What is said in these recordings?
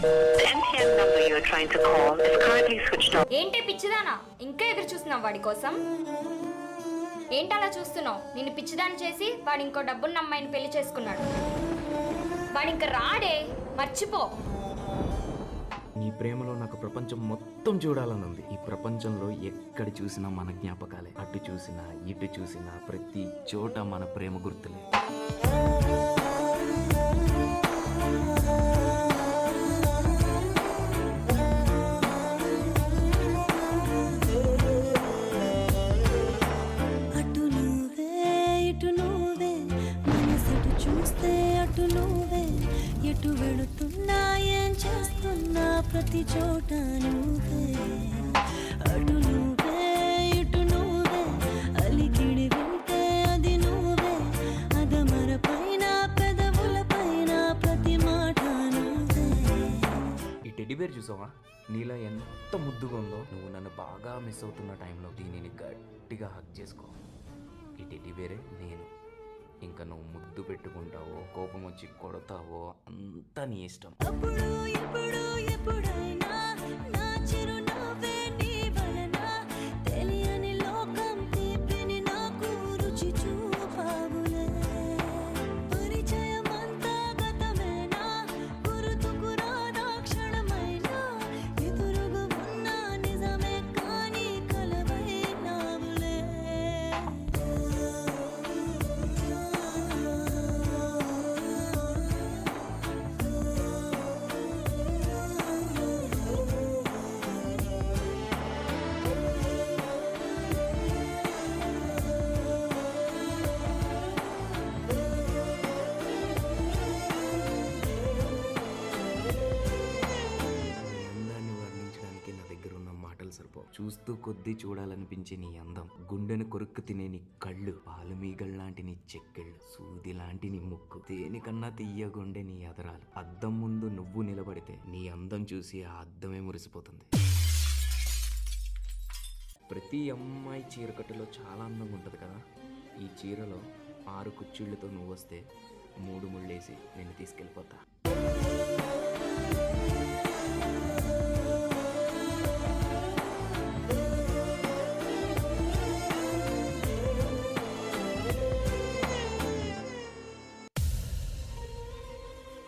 The MTN number you are trying to call is currently switched off. ఏంటే పిచ్చిదానా, ఇంకా ఎదురు చూస్తున్నావు వాడి కోసం? ఏంటలా చూస్తున్నావు? నిన్ను పిచ్చిదాన్ని చేసి వాడు ఇంకో డబ్బున్న అమ్మాయిని పెళ్లి చేసుకున్నాడు. వాడు ఇంకా రాడే, మర్చిపో. నీ ప్రేమలో నాకు ప్రపంచం మొత్తం చూడాలని ఉంది. ఈ ప్రపంచంలో ఎక్కడ చూసినా మన జ్ఞాపకాలే. అటు చూసినా ఇటు చూసినా ప్రతి చోట మన ప్రేమ గుర్తులే. ఎటు వెళుతున్నా ఏం చేస్తున్నా ప్రతి చోట నువ్వే. అటు నువ్వే ఇటు నువ్వే, అలికిడి వింటే అది నువ్వే. అదమర పైన పెదవుల పైన ప్రతి మాట నువ్వే. ఈ టెడ్డీ బేర్ చూసావా? నీలో ఎంత ముద్దుగా ఉందో. నువ్వు నన్ను బాగా మిస్ అవుతున్న టైంలో దీనిని గట్టిగా హగ్ చేసుకో. ఈ టెడ్డీ బేరే నేను. ఇంకా నువ్వు ముద్దు పెట్టుకుంటావో కోపం వచ్చి కొడతావో అంతా నీ ఇష్టం. అప్పుడు ఎప్పుడు ఎప్పుడైనా నా చిరునవ్వే నీ వలన, తెలియని లోకం తీపిని నాకు రుచి చూపావులే. పరిచయమంతా గతమేనా, గుర్తుకు రాదా క్షణమైనా, ఎదురుగా ఉన్న నిజమే కానీ కలవైనావులే. చూస్తూ కొద్దీ చూడాలనిపించే నీ అందం, గుండెను కొరుక్కు తినే నీ కళ్ళు, పాలు మీగల్లాంటి నీ చెక్కిళ్ళు, సూది లాంటి నీ ముక్కు, దేనికన్నా తీయగుండే నీ అదరాలు. అద్దం ముందు నువ్వు నిలబడితే నీ అందం చూసి ఆ అద్దమే మురిసిపోతుంది. ప్రతి అమ్మాయి చీరకట్టులో చాలా అందంగా ఉంటుంది కదా. ఈ చీరలో 6 కుచ్చిళ్ళతో నువ్వు వస్తే 3 ముళ్ళేసి నేను తీసుకెళ్ళిపోతా.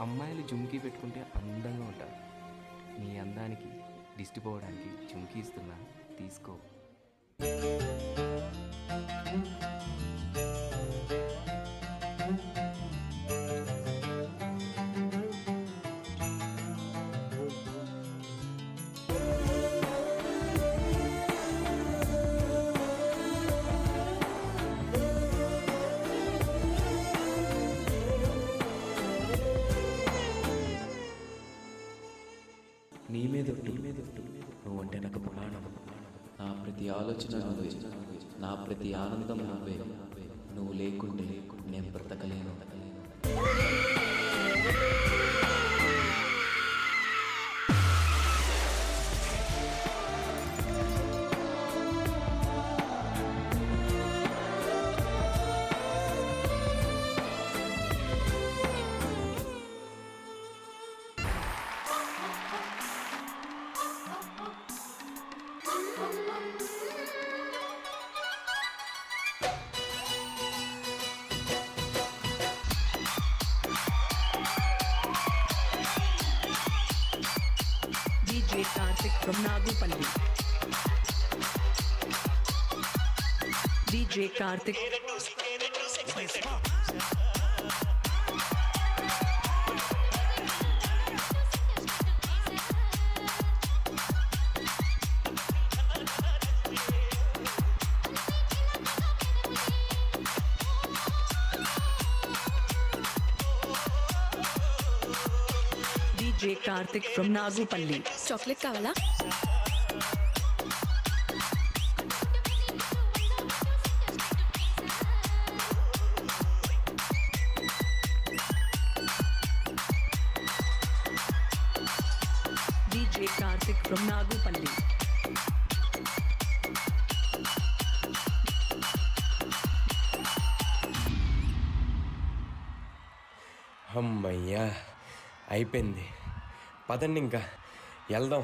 అమ్మాయిలు జుమ్కీ పెట్టుకుంటే అందంగా ఉంటారు. నీ అందానికి దిష్టి పోవడానికి జుమ్కీ ఇస్తున్నా, తీసుకో. నీ మీద నువ్వు అంటే నాకు ప్రాణం. నా ప్రతి ఆలోచన నువ్వే, నా ప్రతి ఆనందం నువ్వే. నువ్వు లేకుంటే నేను బ్రతకలేను. DJ Karthik from Nagupalli. DJ Karthik. DJ Karthik from Nagupalli. Chocolate కావాలా? DJ Karthik from Nagupalli. అమ్మయ్యా, అయిపోయింది. పదండి ఇంకా వెళ్దాం.